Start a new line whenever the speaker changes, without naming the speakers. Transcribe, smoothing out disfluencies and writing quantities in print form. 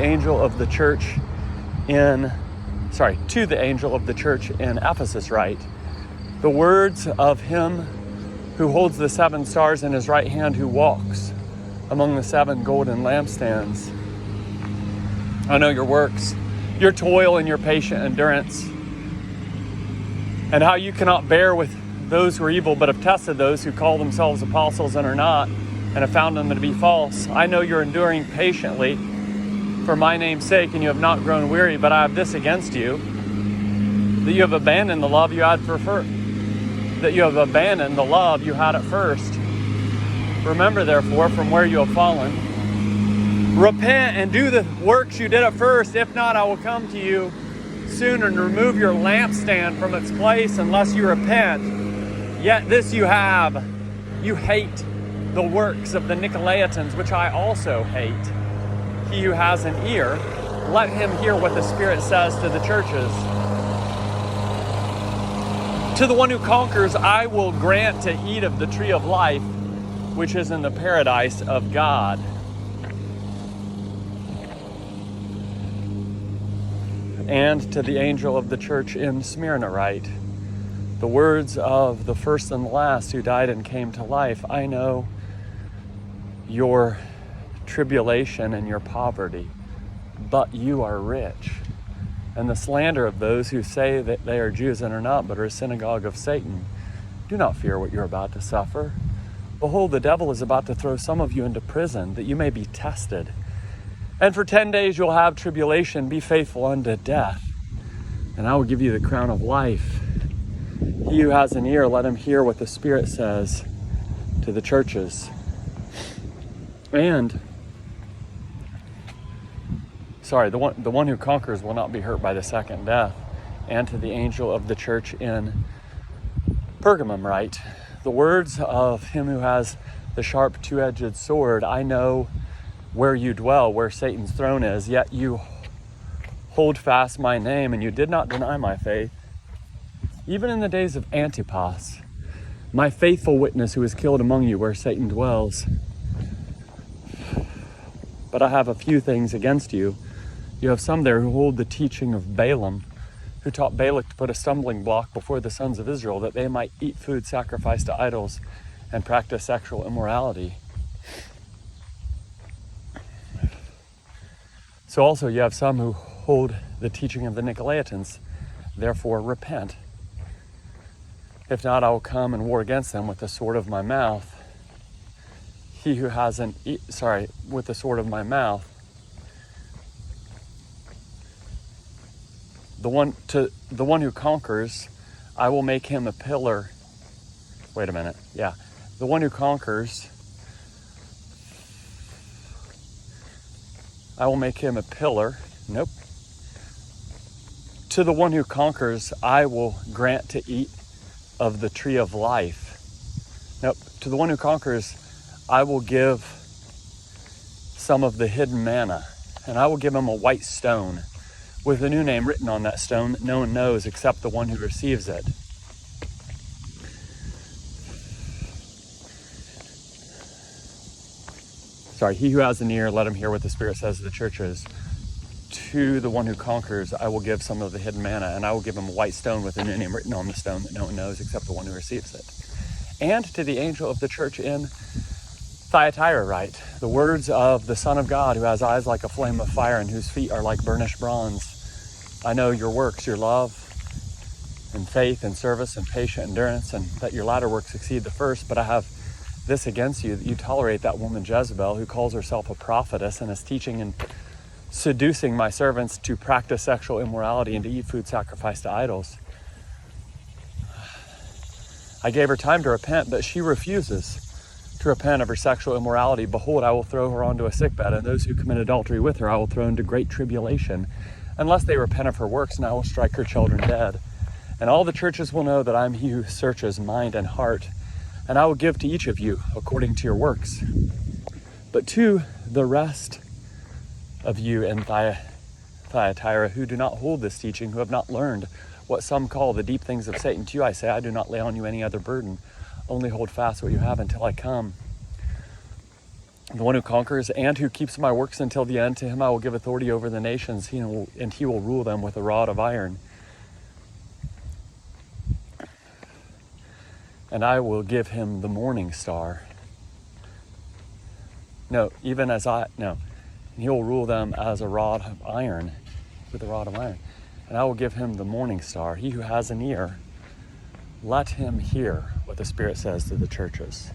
angel of the church in Ephesus write, the words of him who holds the 7 stars in his right hand, who walks among the 7 golden lampstands. I know your works, your toil and your patient endurance, and how you cannot bear with those who are evil, but have tested those who call themselves apostles and are not, and have found them to be false. I know you're enduring patiently for my name's sake, and you have not grown weary, but I have this against you, that you have abandoned the love you had at first. Remember, therefore, from where you have fallen, repent and do the works you did at first. If not, I will come to you soon and remove your lampstand from its place unless you repent. Yet this you have, you hate the works of the Nicolaitans, which I also hate. He who has an ear, let him hear what the Spirit says to the churches. To the one who conquers, I will grant to eat of the tree of life, which is in the paradise of God. And to the angel of the church in Smyrna write, the words of the first and the last who died and came to life. I know your tribulation and your poverty, but you are rich. And the slander of those who say that they are Jews and are not, but are a synagogue of Satan. Do not fear what you're about to suffer. Behold, the devil is about to throw some of you into prison, that you may be tested. And for 10 days you'll have tribulation. Be faithful unto death, and I will give you the crown of life. He who has an ear, let him hear what the Spirit says to the churches. And, the one who conquers will not be hurt by the second death. And to the angel of the church in Pergamum write, the words of him who has the sharp two-edged sword. I know where you dwell, where Satan's throne is, yet you hold fast my name, and you did not deny my faith, even in the days of Antipas, my faithful witness, who was killed among you where Satan dwells. But I have a few things against you. You have some there who hold the teaching of Balaam, who taught Balak to put a stumbling block before the sons of Israel, that they might eat food sacrificed to idols and practice sexual immorality. So also you have some who hold the teaching of the Nicolaitans. Therefore repent. If not, I will come and war against them with the sword of my mouth. He who has with the sword of my mouth. The one who conquers, I will make him a pillar. Wait a minute. Yeah. The one who conquers, I will make him a pillar. Nope. To the one who conquers, I will grant to eat of the tree of life. Nope. To the one who conquers, I will give some of the hidden manna, and I will give him a white stone with a new name written on that stone that no one knows except the one who receives it. He who has an ear, let him hear what the Spirit says to the churches. To the one who conquers, I will give some of the hidden manna, and I will give him a white stone with a new name written on the stone that no one knows except the one who receives it. And to the angel of the church in Thyatira write, the words of the Son of God, who has eyes like a flame of fire and whose feet are like burnished bronze. I know your works, your love and faith and service and patient endurance, and that your latter works exceed the first, but I have this against you, that you tolerate that woman Jezebel, who calls herself a prophetess and is teaching and seducing my servants to practice sexual immorality and to eat food sacrificed to idols. I gave her time to repent, but she refuses to repent of her sexual immorality. Behold, I will throw her onto a sickbed, and those who commit adultery with her I will throw into great tribulation, unless they repent of her works, and I will strike her children dead. And all the churches will know that I am he who searches mind and heart, and I will give to each of you according to your works. But to the rest of you in Thyatira who do not hold this teaching, who have not learned what some call the deep things of Satan, to you I say, I do not lay on you any other burden. Only hold fast what you have until I come. The one who conquers and who keeps my works until the end, to him I will give authority over the nations, and he will rule them with a rod of iron. And I will give him the morning star. And he will rule them as a rod of iron, with a rod of iron. And I will give him the morning star. He who has an ear, let him hear what the Spirit says to the churches.